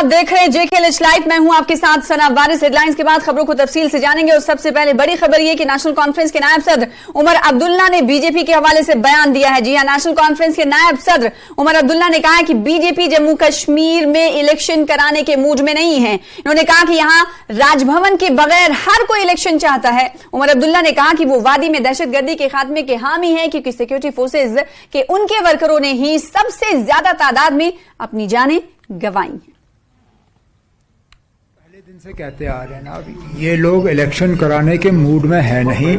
आप देख रहे हैं JKLH लाइव। मैं हूं आपके साथ सना वारिस। हेडलाइंस के बाद खबरों को तफसील से जानेंगे और सबसे पहले बड़ी खबर यह कि नेशनल कॉन्फ्रेंस के नायब सदर उमर अब्दुल्ला ने बीजेपी के हवाले से बयान दिया है। जी हां, नेशनल कॉन्फ्रेंस के नायब सदर उमर अब्दुल्ला ने कहा है कि बीजेपी जम्मू कश्मीर में इलेक्शन कराने के मूड में नहीं है। इन्होंने कहा कि यहां राजभवन के बगैर हर कोई इलेक्शन चाहता है। उमर अब्दुल्ला ने कहा कि वो वादी में दहशतगर्दी के खात्मे के हामी है, क्योंकि सिक्योरिटी फोर्सेज के उनके वर्करों ने ही सबसे ज्यादा तादाद में अपनी जानें गंवाई हैं। पहले दिन से कहते आ रहे हैं ना, अभी ये लोग इलेक्शन कराने के मूड में है नहीं,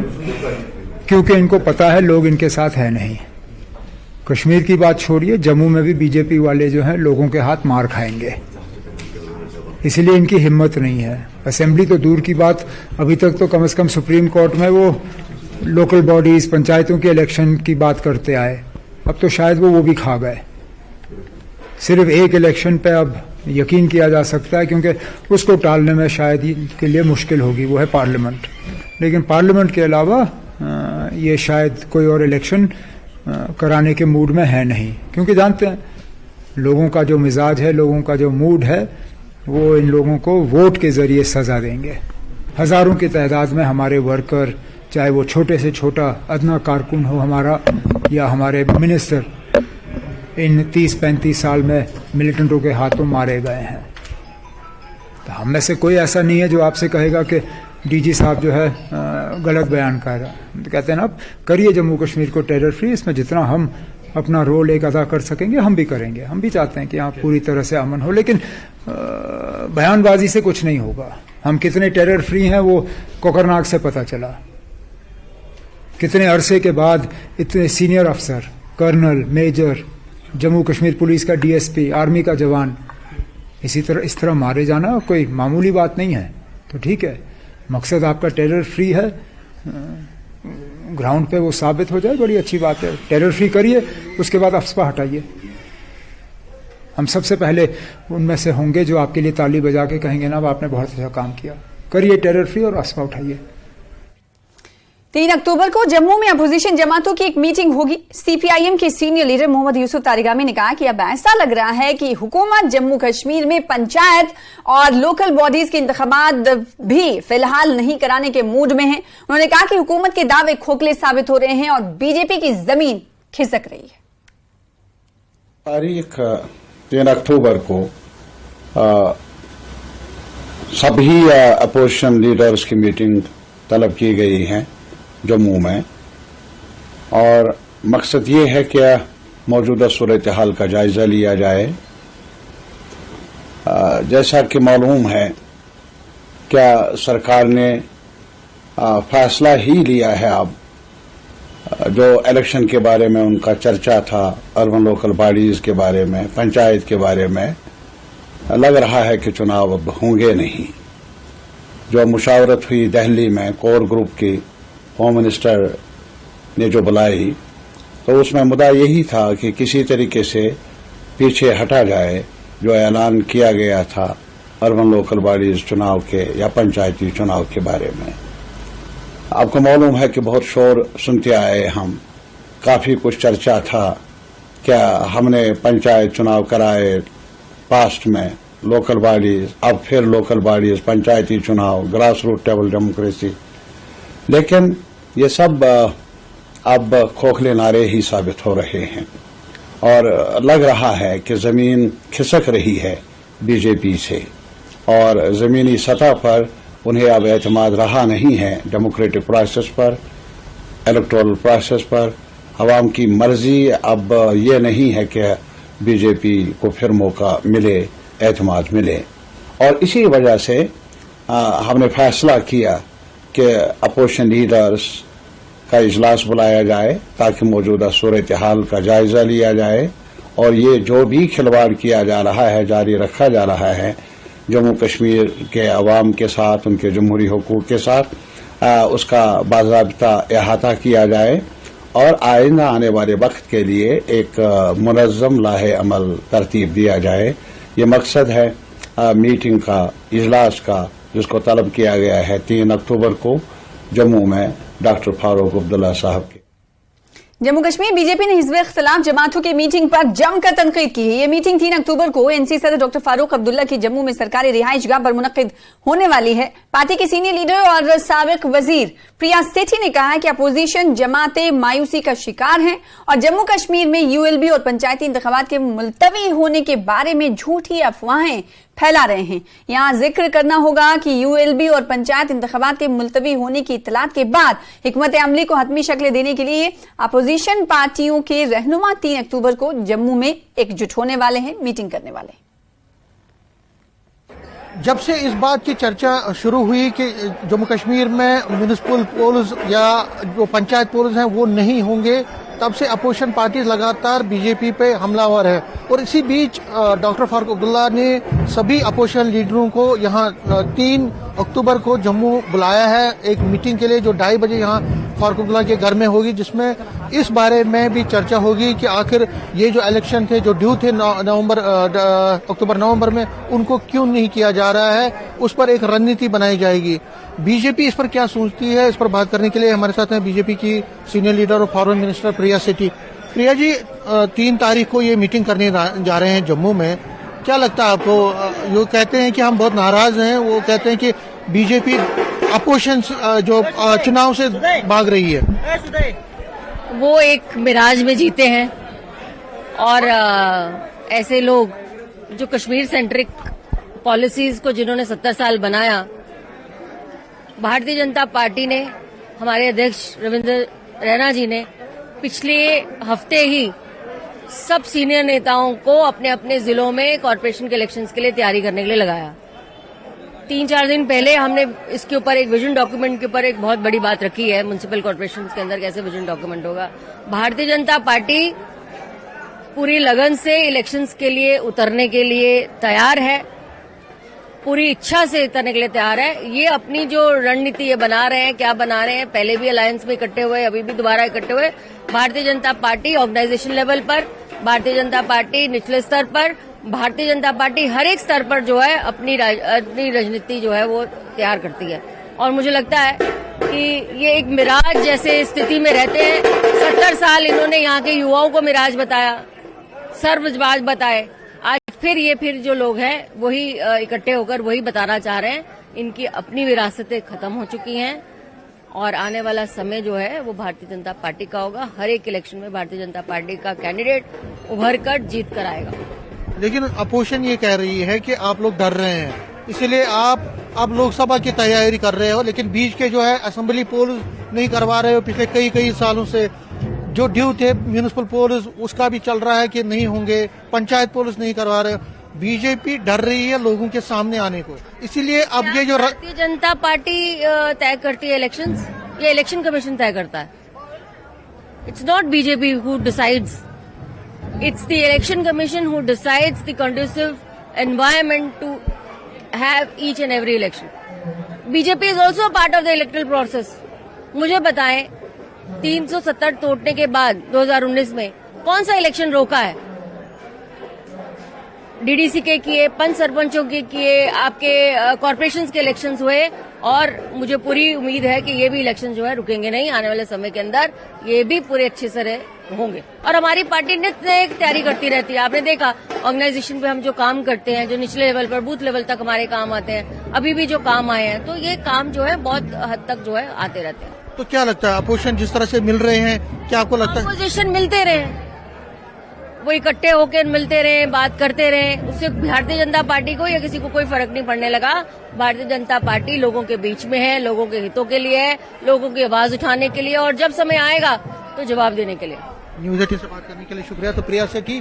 क्योंकि इनको पता है लोग इनके साथ है नहीं। कश्मीर की बात छोड़िए, जम्मू में भी बीजेपी वाले जो हैं लोगों के हाथ मार खाएंगे, इसलिए इनकी हिम्मत नहीं है। असेंबली तो दूर की बात, अभी तक तो कम से कम सुप्रीम कोर्ट में वो लोकल बॉडीज पंचायतों के इलेक्शन की बात करते आए, अब तो शायद वो भी खा गए। सिर्फ एक इलेक्शन पे अब यकीन किया जा सकता है, क्योंकि उसको टालने में शायद के लिए मुश्किल होगी, वो है पार्लियामेंट। लेकिन पार्लियामेंट के अलावा ये शायद कोई और इलेक्शन कराने के मूड में है नहीं, क्योंकि जानते हैं लोगों का जो मिजाज है, लोगों का जो मूड है, वो इन लोगों को वोट के जरिए सजा देंगे। हजारों की तादाद में हमारे वर्कर, चाहे वो छोटे से छोटा अदना कारकुन हो हमारा या हमारे मिनिस्टर, इन 30-35 साल में मिलिटेंटों के हाथों मारे गए हैं। तो हम में से कोई ऐसा नहीं है जो आपसे कहेगा कि डीजी साहब जो है गलत बयान कर रहा है। तो कहते हैं ना, आप करिए जम्मू कश्मीर को टेरर फ्री, इसमें जितना हम अपना रोल एक अदा कर सकेंगे हम भी करेंगे। हम भी चाहते हैं कि यहाँ पूरी तरह से अमन हो, लेकिन बयानबाजी से कुछ नहीं होगा। हम कितने टेरर फ्री हैं वो कोकरनाग से पता चला। कितने अरसे के बाद इतने सीनियर अफसर, colonel, major, Jammu Kashmir police का डीएसपी, आर्मी का जवान इस तरह मारे जाना कोई मामूली बात नहीं है। तो ठीक है, मकसद आपका टेरर फ्री है, ग्राउंड पे वो साबित हो जाए, बड़ी अच्छी बात है। टेरर फ्री करिए, उसके बाद अफस्पा हटाइए। हम सबसे पहले उनमें से होंगे जो आपके लिए ताली बजा के कहेंगे ना, आपने बहुत अच्छा काम किया। करिए टेरर फ्री और अफस्पा उठाइए। 3 अक्टूबर को जम्मू में अपोजिशन जमातों की एक मीटिंग होगी। सीपीआईएम के सीनियर लीडर मोहम्मद यूसुफ तारिगामी ने कहा कि अब ऐसा लग रहा है कि हुकूमत जम्मू कश्मीर में पंचायत और लोकल बॉडीज के इंतखाबात भी फिलहाल नहीं कराने के मूड में है। उन्होंने कहा कि हुकूमत के दावे खोखले साबित हो रहे हैं और बीजेपी की जमीन खिसक रही है। तारीख 3 अक्टूबर को सभी अपोजिशन लीडर्स की मीटिंग तलब की गई है जम्मू में, और मकसद ये है कि मौजूदा सूरत हाल का जायजा लिया जाए। जैसा कि मालूम है, क्या सरकार ने फैसला ही लिया है अब, जो इलेक्शन के बारे में उनका चर्चा था, अर्बन लोकल बॉडीज के बारे में, पंचायत के बारे में, लग रहा है कि चुनाव अब होंगे नहीं। जो मुशावरत हुई दिल्ली में कोर ग्रुप की, होम मिनिस्टर ने जो बुलाई, तो उसमें मुद्दा यही था कि किसी तरीके से पीछे हटा जाए जो ऐलान किया गया था अर्बन लोकल बॉडीज चुनाव के या पंचायती चुनाव के बारे में। आपको मालूम है कि बहुत शोर सुनते आए हम, काफी कुछ चर्चा था, क्या हमने पंचायत चुनाव कराए पास्ट में, लोकल बॉडीज, अब फिर लोकल बॉडीज, पंचायती चुनाव, ग्रास रूट लेवल डेमोक्रेसी। लेकिन ये सब अब खोखले नारे ही साबित हो रहे हैं, और लग रहा है कि जमीन खिसक रही है बीजेपी से, और जमीनी सतह पर उन्हें अब एतमाद रहा नहीं है डेमोक्रेटिक प्रोसेस पर, इलेक्टोरल प्रोसेस पर। अवाम की मर्जी अब ये नहीं है कि बीजेपी को फिर मौका मिले, एतमाद मिले, और इसी वजह से हमने फैसला किया कि अपोजिशन लीडर्स का इजलास बुलाया जाए ताकि मौजूदा सूरत हाल का जायजा लिया जाए, और ये जो भी खिलवाड़ किया जा रहा है, जारी रखा जा रहा है जम्मू कश्मीर के अवाम के साथ, उनके जमहूरी हुकूक के साथ, उसका बाज़ाब्ता अहाता किया जाए, और आइंदा आने वाले वक्त के लिए एक मुनज़्ज़म लाहे अमल तरतीब दिया जाए। ये मकसद है मीटिंग का, इजलास का, जिसको तलब किया गया है 3 अक्टूबर को जम्मू में डॉक्टर फारूक अब्दुल्ला साहब के। जम्मू कश्मीर बीजेपी ने हिजब इख्तिलाफ जमातों की मीटिंग पर जमकर तनकीद की है। ये मीटिंग 3 अक्टूबर को एनसी सदर डॉक्टर फारूक अब्दुल्ला की जम्मू में सरकारी रिहाइशगाह पर मुनक्किद होने वाली है। पार्टी के सीनियर लीडर और साबिक वजीर प्रिया सेठी ने कहा है कि अपोजिशन जमातें मायूसी का शिकार हैं और जम्मू कश्मीर में यूएलबी और पंचायती इंतखाबात के मुलतवी होने के बारे में झूठी अफवाहें फैला रहे हैं। यहां जिक्र करना होगा कि यूएलबी और पंचायत इंतखाबात के मुलतवी होने की इत्तलात के बाद हिकमत अमली को हतमी शक्ल देने के लिए अपोजिशन पार्टियों के रहनुमा 3 अक्टूबर को जम्मू में एकजुट होने वाले हैं, मीटिंग करने वाले हैं। जब से इस बात की चर्चा शुरू हुई कि जम्मू कश्मीर में म्युनिसिपल पोल्स या जो पंचायत पोल्स हैं वो नहीं होंगे, तब से अपोजिशन पार्टी लगातार बीजेपी पे हमलावर है। और इसी बीच डॉक्टर फारूक अब्दुल्ला ने सभी अपोजिशन लीडरों को यहाँ 3 अक्टूबर को जम्मू बुलाया है एक मीटिंग के लिए, जो 2:30 बजे यहाँ फारूक अब्दुल्ला के घर में होगी, जिसमें इस बारे में भी चर्चा होगी कि आखिर ये जो इलेक्शन थे जो ड्यू थे अक्टूबर नवंबर में, उनको क्यों नहीं किया जा रहा है, उस पर एक रणनीति बनाई जाएगी। बीजेपी इस पर क्या सोचती है, इस पर बात करने के लिए हमारे साथ हैं बीजेपी की सीनियर लीडर और फॉरेन मिनिस्टर प्रिया सेठी। प्रिया जी, 3 तारीख को ये मीटिंग करने जा रहे हैं जम्मू में, क्या लगता है आपको? वो कहते हैं कि हम बहुत नाराज हैं, वो कहते हैं कि बीजेपी अपोजिशन जो चुनाव से भाग रही है। वो एक मिराज में जीते हैं और ऐसे लोग जो कश्मीर सेंट्रिक पॉलिसीज को जिन्होंने 70 साल बनाया, भारतीय जनता पार्टी ने, हमारे अध्यक्ष रविंद्र रैना जी ने पिछले हफ्ते ही सब सीनियर नेताओं को अपने अपने जिलों में कॉर्पोरेशन के इलेक्शंस के लिए तैयारी करने के लिए लगाया। 3-4 दिन पहले हमने इसके ऊपर एक विजन डॉक्यूमेंट के ऊपर एक बहुत बड़ी बात रखी है, म्युनिसिपल कॉर्पोरेशन के अंदर कैसे विजन डॉक्यूमेंट होगा। भारतीय जनता पार्टी पूरी लगन से इलेक्शंस के लिए उतरने के लिए तैयार है, पूरी इच्छा से उतरने के लिए तैयार है। ये अपनी जो रणनीति ये बना रहे हैं, क्या बना रहे हैं, पहले भी अलायंस में इकट्ठे हुए, अभी भी दोबारा इकट्ठे हुए। Bharatiya Janata party organisation level पर, भारतीय जनता पार्टी निचले स्तर पर, भारतीय जनता पार्टी हर एक स्तर पर जो है अपनी राजनीति जो है वो तैयार करती है। और मुझे लगता है कि ये एक मिराज जैसे स्थिति में रहते हैं। 70 साल इन्होंने यहाँ के युवाओं को मिराज बताया, सर्वजबाज बताए। आज फिर जो लोग हैं वही इकट्ठे होकर वही बताना चाह रहे हैं। इनकी अपनी विरासतें खत्म हो चुकी हैं और आने वाला समय जो है वो भारतीय जनता पार्टी का होगा। हर एक इलेक्शन में भारतीय जनता पार्टी का कैंडिडेट उभर कर जीत कर आएगा। लेकिन अपोजिशन ये कह रही है कि आप लोग डर रहे हैं, इसीलिए आप लोकसभा की तैयारी कर रहे हो, लेकिन बीच के जो है असेंबली पोल नहीं करवा रहे हो। पिछले कई सालों से जो ड्यू थे म्युनिसिपल पोल्स, उसका भी चल रहा है कि नहीं होंगे, पंचायत पोल्स नहीं करवा रहे हो। बीजेपी डर रही है लोगों के सामने आने को, इसीलिए अब ये जो भारतीय जनता पार्टी तय करती है इलेक्शंस, ये इलेक्शन कमीशन तय करता है। It's not BJP who decides, it's the election commission who decides the conducive environment to have each and every election. BJP is also a part of the electoral process. मुझे बताएं, 370 तोड़ने के बाद 2019 में कौन सा इलेक्शन रोका है? डीडीसी के किए, पंच सरपंचों के किए, आपके कॉर्पोरेशंस के इलेक्शंस हुए और मुझे पूरी उम्मीद है कि ये भी इलेक्शन जो है रुकेंगे नहीं। आने वाले समय के अंदर ये भी पूरे अच्छे से होंगे और हमारी पार्टी नित्य तैयारी करती रहती है। आपने देखा ऑर्गेनाइजेशन पे हम जो काम करते हैं, जो निचले लेवल पर बूथ लेवल तक हमारे काम आते हैं, अभी भी जो काम आए हैं, तो ये काम जो है बहुत हद तक जो है आते रहते हैं। तो क्या लगता है अपोजिशन जिस तरह से मिल रहे हैं, क्या आपको लगता है अपोजिशन मिलते रहे, वो इकट्ठे होकर मिलते रहे, बात करते रहे, उससे भारतीय जनता पार्टी को या किसी को कोई फर्क नहीं पड़ने लगा। भारतीय जनता पार्टी लोगों के बीच में है, लोगों के हितों के लिए है, लोगों की आवाज उठाने के लिए और जब समय आएगा तो जवाब देने के लिए। न्यूज 18 से बात करने के लिए शुक्रिया। तो प्रिया सेठी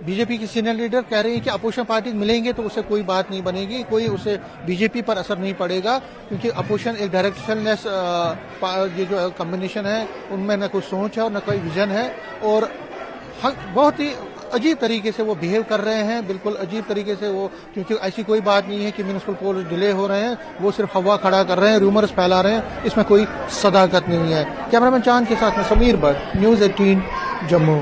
बीजेपी की सीनियर लीडर कह रही है कि अपोजिशन पार्टी मिलेंगे तो उससे कोई बात नहीं बनेगी, कोई उससे बीजेपी पर असर नहीं पड़ेगा, क्योंकि अपोजिशन एक डायरेक्शनलेस ये जो कॉम्बिनेशन है उनमें न कोई सोच है और न कोई विजन है और बहुत ही अजीब तरीके से वो बिहेव कर रहे हैं, बिल्कुल अजीब तरीके से वो, क्योंकि ऐसी कोई बात नहीं है कि म्युनिसिपल पोल डिले हो रहे हैं, वो सिर्फ हवा खड़ा कर रहे हैं, रूमर्स फैला रहे हैं, इसमें कोई सदाकत नहीं है। कैमरामैन चांद के साथ में Sameer Bhatt, news 18 Jammu.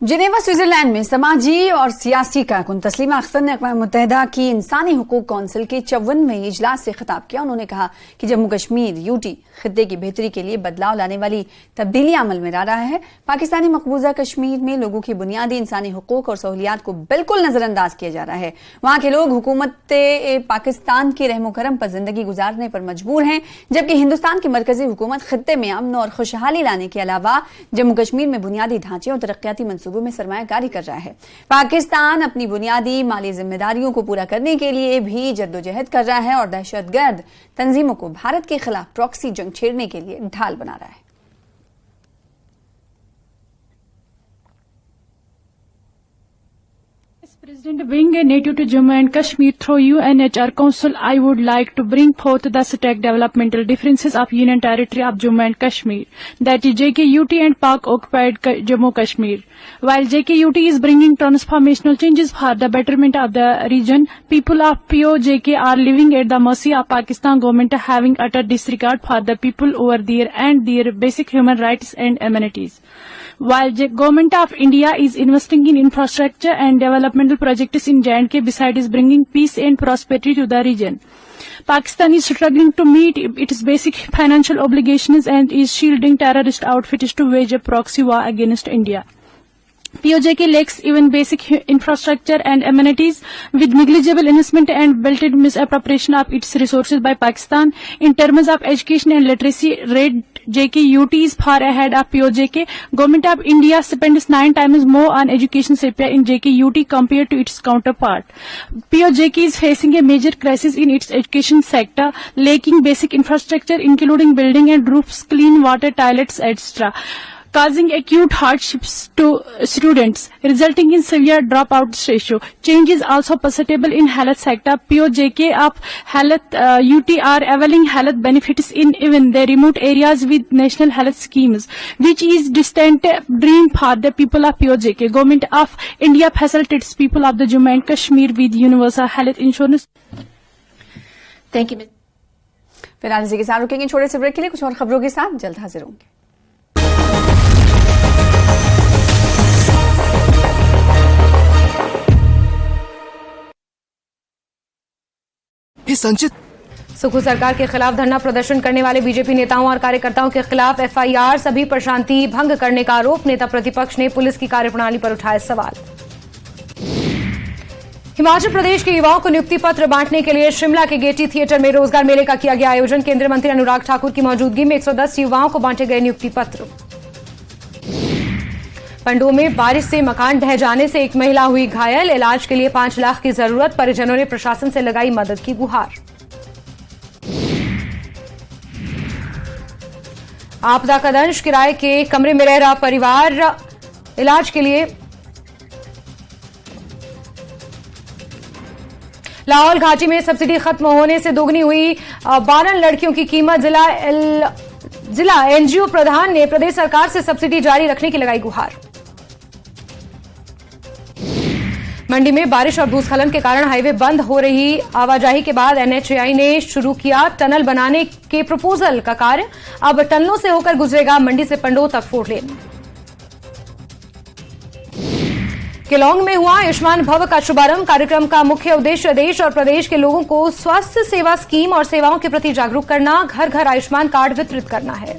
Geneva Switzerland में समाजी और सियासी कारकुन तस्लीमा अख्तर ने अक़वाम मुत्तहिदा की इंसानी हुकूक कौंसिल के 54वें इजलास से खिताब किया। उन्होंने कहा कि जम्मू कश्मीर यूटी खित्ते की बेहतरी के लिए बदलाव लाने वाली तब्दीली अमल में ला रहा है। पाकिस्तानी मकबूजा कश्मीर में लोगों की बुनियादी इंसानी हुकूक और सहूलियात को बिल्कुल नजरअंदाज किया जा रहा है। वहां के लोग हुकूमत पाकिस्तान के रहमो करम पर जिंदगी गुजारने पर मजबूर हैं, जबकि हिंदुस्तान की मरकजी हुकूमत खित्ते में अमन और खुशहाली लाने के अलावा जम्मू कश्मीर में बुनियादी ढांचे और तरक्याती मंसूबों में सरमायाकारी कर रहा है। पाकिस्तान अपनी बुनियादी माली जिम्मेदारियों को पूरा करने के लिए भी जद्दोजहद कर रहा है और दहशतगर्द तंजीमों को भारत के खिलाफ प्रॉक्सी जंग छेड़ने के लिए ढाल बना रहा है। President, being a native to Jammu and Kashmir through UNHR Council, I would like to bring forth the stack developmental differences of Union Territory of Jammu and Kashmir, that is JKUT and Pak occupied Jammu Kashmir. While JKUT is bringing transformational changes for the betterment of the region, people of POJK are living at the mercy of Pakistan government, having utter disregard for the people over there and their basic human rights and amenities. While the government of India is investing in infrastructure and developmental projects in J&K, besides bringing peace and prosperity to the region, Pakistan is struggling to meet its basic financial obligations and is shielding terrorist outfits to wage a proxy war against India. POJK lacks even basic infrastructure and amenities, with negligible investment and blatant misappropriation of its resources by Pakistan. In terms of education and literacy rate, JKUT is far ahead of POJK. Government of India spends 9 times more on education sector in JKUT compared to its counterpart. POJK is facing a major crisis in its education sector, lacking basic infrastructure including building and roofs, clean water, toilets, etc., causing acute hardships to students, resulting in severe dropout ratio. Change is also perceptible in health sector. POJK of health UT are availing health benefits in even the remote areas with national health schemes, which is distant dream for the people of POJK. Government of India facilitates people of the Jammu and Kashmir with universal health insurance. Thank you. फिलहाल इसी के साथ रुकेंगे छोटे से break के लिए। कुछ और खबरों के साथ जल्द हाजिर होंगे। संचित सुखू सरकार के खिलाफ धरना प्रदर्शन करने वाले बीजेपी नेताओं और कार्यकर्ताओं के खिलाफ एफआईआर, सभी पर शांति भंग करने का आरोप। नेता प्रतिपक्ष ने पुलिस की कार्यप्रणाली पर उठाए सवाल। हिमाचल प्रदेश के युवाओं को नियुक्ति पत्र बांटने के लिए शिमला के गेटी थिएटर में रोजगार मेले का किया गया आयोजन। केंद्रीय मंत्री अनुराग ठाकुर की मौजूदगी में 110 युवाओं को बांटे गए नियुक्ति पत्र। पंडोह में बारिश से मकान ढह जाने से एक महिला हुई घायल, इलाज के लिए 5 लाख की जरूरत। परिजनों ने प्रशासन से लगाई मदद की गुहार। आपदा का दंश, किराए के कमरे में रह रहा परिवार इलाज के लिए लाहौल घाटी में सब्सिडी खत्म होने से दोगुनी हुई 12 लड़कियों की कीमत। जिला एनजीओ प्रधान ने प्रदेश सरकार से सब्सिडी जारी रखने की लगाई गुहार। मंडी में बारिश और भूस्खलन के कारण हाईवे बंद हो रही आवाजाही के बाद एनएचएआई ने शुरू किया टनल बनाने के प्रपोजल का कार्य। अब टनलों से होकर गुजरेगा मंडी से पंडोह तक 4 लेन। केलोंग में हुआ आयुष्मान भव का शुभारंभ। कार्यक्रम का मुख्य उद्देश्य देश और प्रदेश के लोगों को स्वास्थ्य सेवा स्कीम और सेवाओं के प्रति जागरूक करना, घर घर आयुष्मान कार्ड वितरित करना है।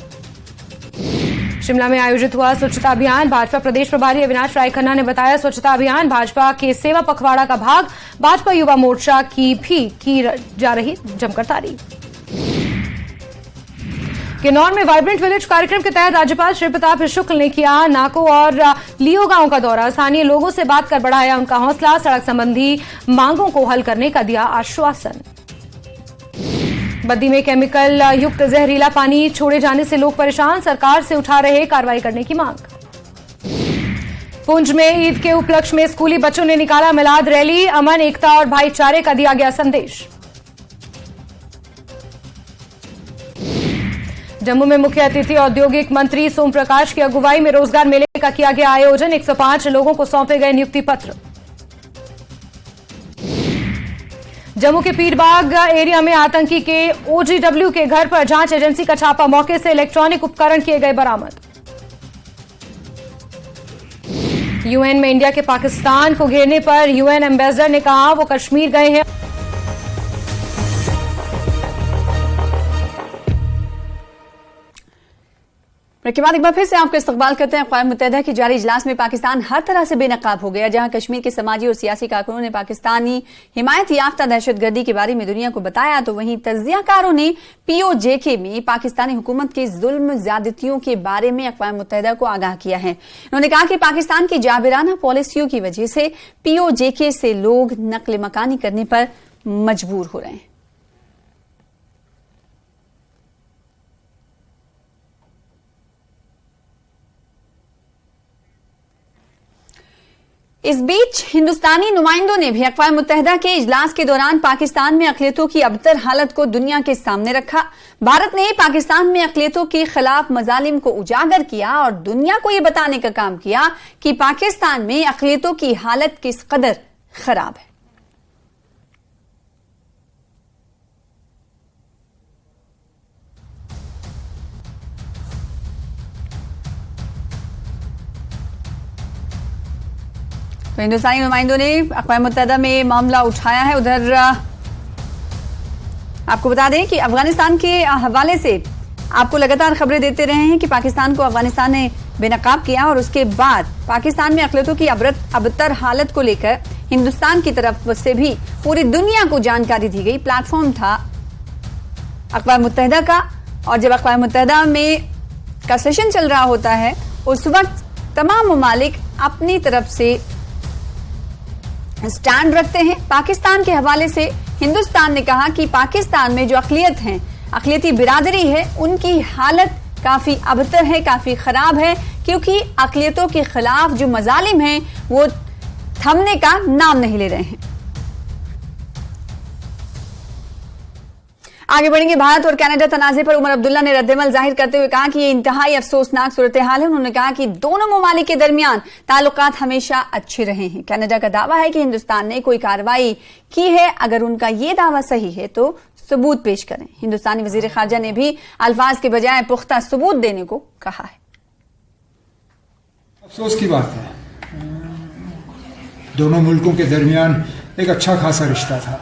शिमला में आयोजित हुआ स्वच्छता अभियान। भाजपा प्रदेश प्रभारी अविनाश राय खन्ना ने बताया, स्वच्छता अभियान भाजपा के सेवा पखवाड़ा का भाग। भाजपा युवा मोर्चा की भी की जा रही जमकर तारीफ। किन्नौर में वाइब्रेंट विलेज कार्यक्रम के तहत राज्यपाल श्री प्रताप शुक्ल ने किया नाको और लियो गांव का दौरा। स्थानीय लोगों से बात कर बढ़ाया उनका हौसला। सड़क संबंधी मांगों को हल करने का दिया आश्वासन। बद्दी में केमिकल युक्त जहरीला पानी छोड़े जाने से लोग परेशान, सरकार से उठा रहे कार्रवाई करने की मांग। पुंछ में ईद के उपलक्ष्य में स्कूली बच्चों ने निकाला मिलाद रैली। अमन, एकता और भाईचारे का दिया गया संदेश। जम्मू में मुख्य अतिथि औद्योगिक मंत्री सोम प्रकाश की अगुवाई में रोजगार मेले का किया गया आयोजन। 105 लोगों को सौंपे गए नियुक्ति पत्र। जम्मू के पीरबाग एरिया में आतंकी के ओजीडब्ल्यू के घर पर जांच एजेंसी का छापा। मौके से इलेक्ट्रॉनिक उपकरण किए गए बरामद। यूएन में इंडिया के पाकिस्तान को घेरने पर यूएन एम्बेसडर ने कहा वो कश्मीर गए हैं। के बाद एक बार फिर से आपको इस्तकबाल करते हैं। अक़वाम मुत्तहिदा की जारी इजलास में पाकिस्तान हर तरह से बेनकाब हो गया, जहां कश्मीर के समाजी और सियासी कारकुनों ने पाकिस्तानी हिमायत याफ्ता दहशतगर्दी के बारे में दुनिया को बताया, तो वहीं तज्जियाकारों ने POJK में पाकिस्तानी हुकूमत के जुल्म ज्यादतियों के बारे में अक़वाम मुत्तहिदा को आगाह किया है। उन्होंने कहा कि पाकिस्तान की जाबिराना पॉलिसियों की वजह से POJK से लोग नक्ल मकानी करने पर मजबूर हो रहे हैं। इस बीच हिंदुस्तानी नुमाइंदों ने भी अक़वाम मुत्तहिदा के इजलास के दौरान पाकिस्तान में अक़लियतों की अबतर हालत को दुनिया के सामने रखा। भारत ने पाकिस्तान में अक़लियतों के खिलाफ मजालिम को उजागर किया और दुनिया को यह बताने का काम किया कि पाकिस्तान में अक़लियतों की हालत किस कदर खराब है। तो हिंदुस्तानी नुमाइंदों ने अक़वाम मुत्तहिदा में मामला उठाया है। उधर आपको बता दें कि अफगानिस्तान के हवाले से आपको लगातार खबरें देते रहे हैं कि पाकिस्तान को अफगानिस्तान ने बेनकाब किया और उसके बाद पाकिस्तान में अक़लियतों की अबतर हालत को लेकर हिंदुस्तान की तरफ से भी पूरी दुनिया को जानकारी दी गई। प्लेटफॉर्म था अक़वाम मुत्तहिदा का, और जब अक़वाम मुत्तहिदा में का सेशन चल रहा होता है उस वक्त तमाम ममालिक अपनी तरफ से स्टैंड रखते हैं। पाकिस्तान के हवाले से हिंदुस्तान ने कहा कि पाकिस्तान में जो अक़लियत हैं, अक़लियती बिरादरी है, उनकी हालत काफी अबतर है, काफी खराब है, क्योंकि अक़लियतों के खिलाफ जो मजालिम हैं वो थमने का नाम नहीं ले रहे हैं। आगे बढ़ेंगे। भारत और कनाडा तनाज़े पर उमर अब्दुल्ला ने रद्दमल जाहिर करते हुए कहा कि यह इंतहाई अफसोसनाक सूरत हाल है। उन्होंने कहा कि दोनों ममालिक के दरमियान ताल्लुकात हमेशा अच्छे रहे हैं। कनाडा का दावा है कि हिंदुस्तान ने कोई कार्रवाई की है। अगर उनका यह दावा सही है तो सबूत पेश करें। हिंदुस्तानी वजीर खारजा ने भी अल्फाज के बजाय पुख्ता सबूत देने को कहा है। अफसोस की बात है, दोनों मुल्कों के दरमियान एक अच्छा खासा रिश्ता था,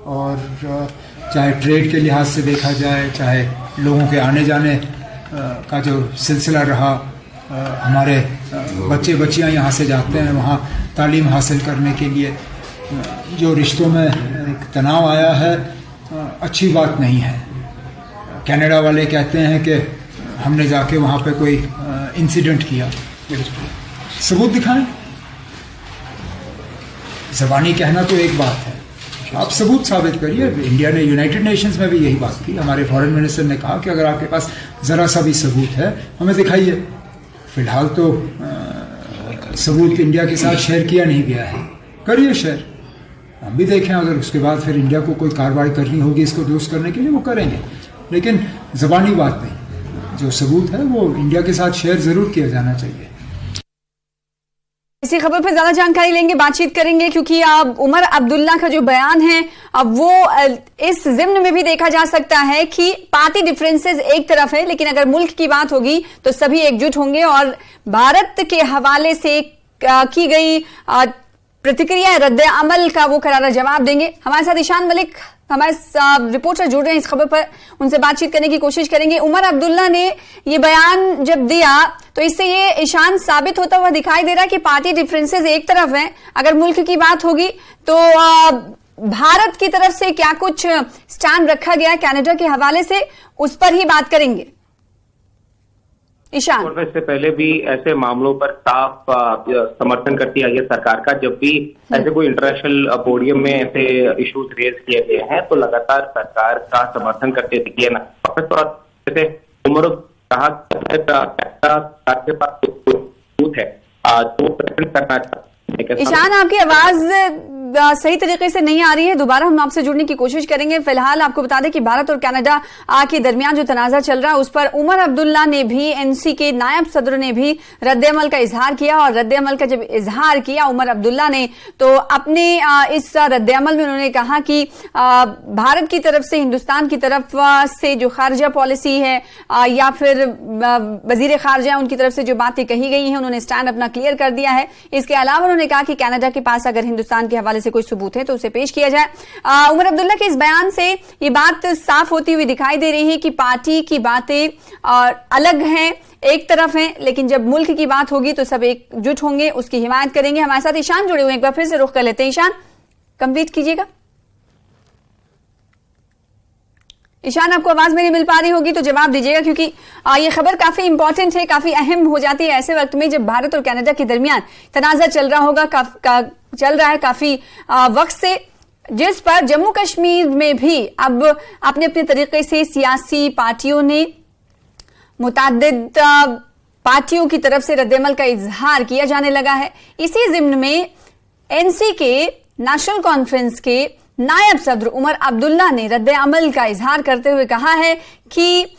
और चाहे ट्रेड के लिहाज से देखा जाए, चाहे लोगों के आने जाने का जो सिलसिला रहा, हमारे बच्चे बच्चियां यहाँ से जाते हैं वहाँ तालीम हासिल करने के लिए, जो रिश्तों में एक तनाव आया है, अच्छी बात नहीं है। कनाडा वाले कहते हैं कि हमने जाके वहाँ पे कोई इंसिडेंट किया, सबूत दिखाएं। ज़बानी कहना तो एक बात है, आप सबूत साबित करिए। इंडिया ने यूनाइटेड नेशंस में भी यही बात की। हमारे फॉरेन मिनिस्टर ने कहा कि अगर आपके पास ज़रा सा भी सबूत है हमें दिखाइए। फिलहाल तो सबूत इंडिया के साथ शेयर किया नहीं गया है, करिए शेयर, हम भी देखें। अगर उसके बाद फिर इंडिया को कोई कार्रवाई करनी होगी इसको दुरुस्त करने के लिए, वो करेंगे, लेकिन ज़बानी बात नहीं। जो सबूत है वो इंडिया के साथ शेयर ज़रूर किया जाना चाहिए। इसी खबर पर ज्यादा जानकारी लेंगे, बातचीत करेंगे, क्योंकि अब उमर अब्दुल्ला का जो बयान है अब वो इस ज़िम्न में भी देखा जा सकता है कि पार्टी डिफरेंसेस एक तरफ है, लेकिन अगर मुल्क की बात होगी तो सभी एकजुट होंगे। और भारत के हवाले से की गई प्रतिक्रिया, रद्द अमल का वो करारा जवाब देंगे। हमारे साथ ईशान मलिक हमारे रिपोर्टर जुड़ रहे हैं इस खबर पर, उनसे बातचीत करने की कोशिश करेंगे। उमर अब्दुल्ला ने ये बयान जब दिया तो इससे ये ईशान साबित होता हुआ दिखाई दे रहा है कि पार्टी डिफरेंसेस एक तरफ हैं। अगर मुल्क की बात होगी तो भारत की तरफ से क्या कुछ स्टैंड रखा गया है कनाडा के हवाले से, उस पर ही बात करेंगे। ईशान, और इससे पहले भी ऐसे मामलों पर साफ समर्थन करती आई है सरकार का। जब भी ऐसे कोई इंटरनेशनल पोडियम में ऐसे इश्यूज रेज किए गए हैं तो लगातार सरकार का समर्थन करते दिखे ना। जैसे उमर कहा के पास है जो प्रेजेंट करना चाहते। ईशान, आपकी आवाज सही तरीके से नहीं आ रही है, दोबारा हम आपसे जुड़ने की कोशिश करेंगे। फिलहाल आपको बता दें कि भारत और कनाडा के दरमियान जो तनाज़ा चल रहा है उस पर उमर अब्दुल्ला ने भी, एनसी के नायब सदर ने भी रद्द-ए-अमल का इजहार किया। और रद्द-ए-अमल का जब इजहार किया उमर अब्दुल्ला ने, तो अपने इस रद्द-ए-अमल में उन्होंने कहा कि भारत की तरफ से, हिंदुस्तान की तरफ से जो खारजा पॉलिसी है या फिर वजीर खारजा उनकी तरफ से जो बातें कही गई हैं, उन्होंने स्टैंड अपना क्लियर कर दिया है। इसके अलावा उन्होंने कहा कि कनाडा के पास अगर हिंदुस्तान के हवाले से कोई सबूत है तो उसे पेश किया जाए। उमर अब्दुल्ला के इस बयान से ये बात साफ होती हुई दिखाई दे रही है कि पार्टी की बातें अलग हैं, एक तरफ हैं, लेकिन जब मुल्क की बात होगी तो सब एकजुट होंगे, उसकी हिमायत करेंगे। हमारे साथ ईशान जुड़े हुए, एक बार फिर से रुख कर लेते हैं। ईशान, कंप्लीट कीजिएगा। ईशान, आपको आवाज मेरी मिल पा रही होगी तो जवाब दीजिएगा, क्योंकि ये खबर काफी इंपॉर्टेंट है, काफी अहम हो जाती है ऐसे वक्त में जब भारत और कनाडा के दरमियान तनाज़ा चल रहा होगा, चल रहा है काफी वक्त से, जिस पर जम्मू कश्मीर में भी अब अपने अपने तरीके से सियासी पार्टियों ने, मुताद्दिद पार्टियों की तरफ से रद्द-ए-अमल का इजहार किया जाने लगा है। इसी जिम्न में एनसी के नेशनल कॉन्फ्रेंस के नायब सदर उमर अब्दुल्ला ने रद्द-ए-अमल का इजहार करते हुए कहा है कि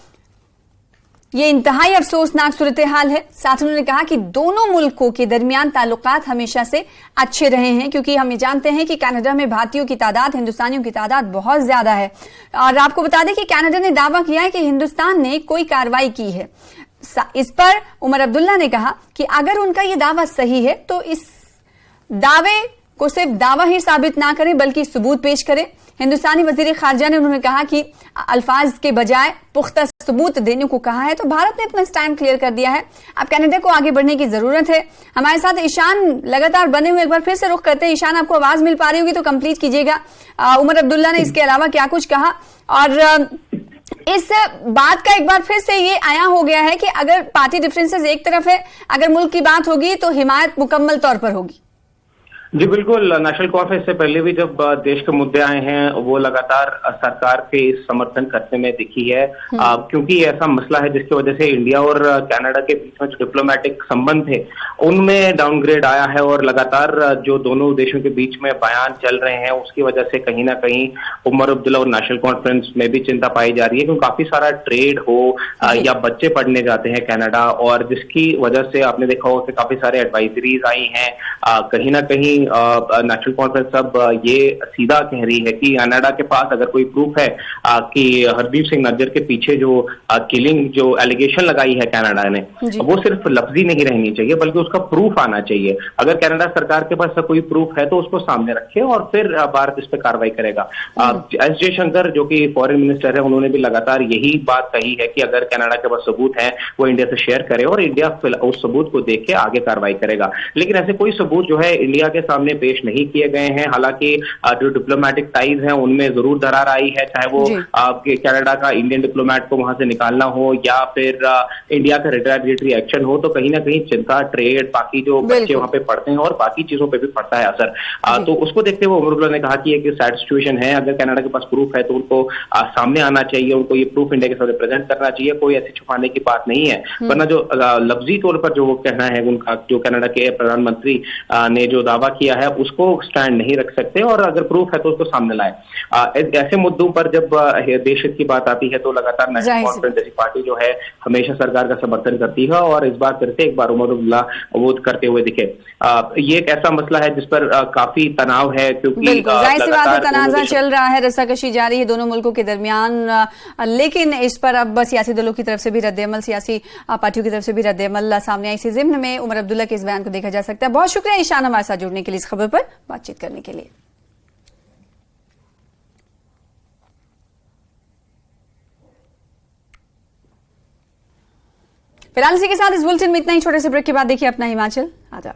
ये इंतहाई अफसोसनाक सूरत हाल है। साथ उन्होंने कहा कि दोनों मुल्कों के दरमियान ताल्लुकात हमेशा से अच्छे रहे हैं, क्योंकि हम ये जानते हैं कि कनाडा में भारतीयों की तादाद, हिंदुस्तानियों की तादाद बहुत ज्यादा है। और आपको बता दें कि कनाडा ने दावा किया है कि हिंदुस्तान ने कोई कार्रवाई की है। इस पर उमर अब्दुल्ला ने कहा कि अगर उनका ये दावा सही है तो इस दावे को सिर्फ दावा ही साबित ना करें बल्कि सबूत पेश करें। हिंदुस्तानी वजीर खारजा ने उन्होंने कहा कि अल्फाज के बजाय पुख्ता सबूत देने को कहा है। तो भारत ने अपना स्टैंड क्लियर कर दिया है, अब कनाडा को आगे बढ़ने की जरूरत है। हमारे साथ ईशान लगातार बने हुए, एक बार फिर से रुख करते हैं। ईशान, आपको आवाज मिल पा रही होगी तो कंप्लीट कीजिएगा। उमर अब्दुल्ला ने इसके अलावा क्या कुछ कहा, और इस बात का एक बार फिर से ये आया हो गया है कि अगर पार्टी डिफरेंसेस एक तरफ है, अगर मुल्क की बात होगी तो हिमायत मुकम्मल तौर पर होगी। जी बिल्कुल, नेशनल कॉन्फ्रेंस से पहले भी जब देश के मुद्दे आए हैं वो लगातार सरकार के समर्थन करने में दिखी है, क्योंकि ऐसा मसला है जिसकी वजह से इंडिया और कनाडा के बीच में जो डिप्लोमेटिक संबंध थे उनमें डाउनग्रेड आया है, और लगातार जो दोनों देशों के बीच में बयान चल रहे हैं उसकी वजह से कहीं ना कहीं उमर अब्दुल्ला और नेशनल कॉन्फ्रेंस में भी चिंता पाई जा रही है, क्योंकि काफी सारा ट्रेड हो या बच्चे पढ़ने जाते हैं कनाडा, और जिसकी वजह से आपने देखा होगा कि काफी सारे एडवाइजरीज आई हैं। कहीं ना कहीं नेशनल कॉन्फ्रेंस अब ये सीधा कह रही है कि कनाडा के पास अगर कोई प्रूफ है कि हरदीप सिंह नज्जर के पीछे जो किलिंग जो एलिगेशन लगाई है कनाडा ने, वो सिर्फ लफ्जी नहीं रहनी चाहिए बल्कि उसका प्रूफ आना चाहिए। अगर कनाडा सरकार के पास कोई प्रूफ है तो उसको सामने रखे और फिर भारत इस पर कार्रवाई करेगा। एस जयशंकर जो कि फॉरेन मिनिस्टर है, उन्होंने भी लगातार यही बात कही है कि अगर कनाडा के पास सबूत है वो इंडिया से शेयर करे और इंडिया उस सबूत को देख के आगे कार्रवाई करेगा। लेकिन ऐसे कोई सबूत जो है इंडिया के सामने पेश नहीं किए गए हैं। हालांकि जो डिप्लोमेटिक टाइज हैं उनमें जरूर दरार आई है, चाहे वो कनाडा का इंडियन डिप्लोमेट को वहां से निकालना हो या फिर इंडिया का रिटेलिएटरी एक्शन हो, तो कहीं ना कहीं चिंता, ट्रेड, बाकी जो बच्चे वहां पे पढ़ते हैं और बाकी चीजों पे भी पड़ता है असर। तो उसको देखते हुए उमर अब्दुल्ला ने कहा कि एक सैड सिचुएशन है, अगर कनाडा के पास प्रूफ है तो उनको सामने आना चाहिए, उनको ये प्रूफ इंडिया के सामने प्रेजेंट करना चाहिए, कोई ऐसी छुपाने की बात नहीं है। वरना जो लफ्जी तौर पर जो वो कहना है उनका, जो कनाडा के प्रधानमंत्री ने जो दावा किया है उसको स्टैंड नहीं रख सकते, और अगर प्रूफ है तो उसको सामने लाए। ऐसे मुद्दों पर जब देश हित की बात आती है तो लगातार नेशनल कॉन्फ्रेंस जैसी पार्टी जो है हमेशा सरकार का समर्थन करती है, और इस बार फिर से एक बार उमर अब्दुल्ला वो करते हुए दिखे। ये एक ऐसा मसला है जिस पर काफी तनाव है, क्योंकि जाहिर सी बात है तनाज़ा चल रहा है, रस्साकशी जारी है दोनों मुल्कों के दरमियान, लेकिन इस पर अब सियासी दलों की तरफ से भी रद्द-ए-अमल, सियासी पार्टियों की तरफ से भी रद्द-ए-अमल सामने आई। इसी ज़िम्न में उमर अब्दुल्ला के इस बयान को देखा जा सकता है। बहुत शुक्रिया ईशान हमारे साथ जुड़ने के लिए, इस खबर पर बातचीत करने के लिए। फिलहाल इसी के साथ इस बुलेटिन में इतना ही। छोटे से ब्रेक के बाद देखिए अपना हिमाचल आजाद।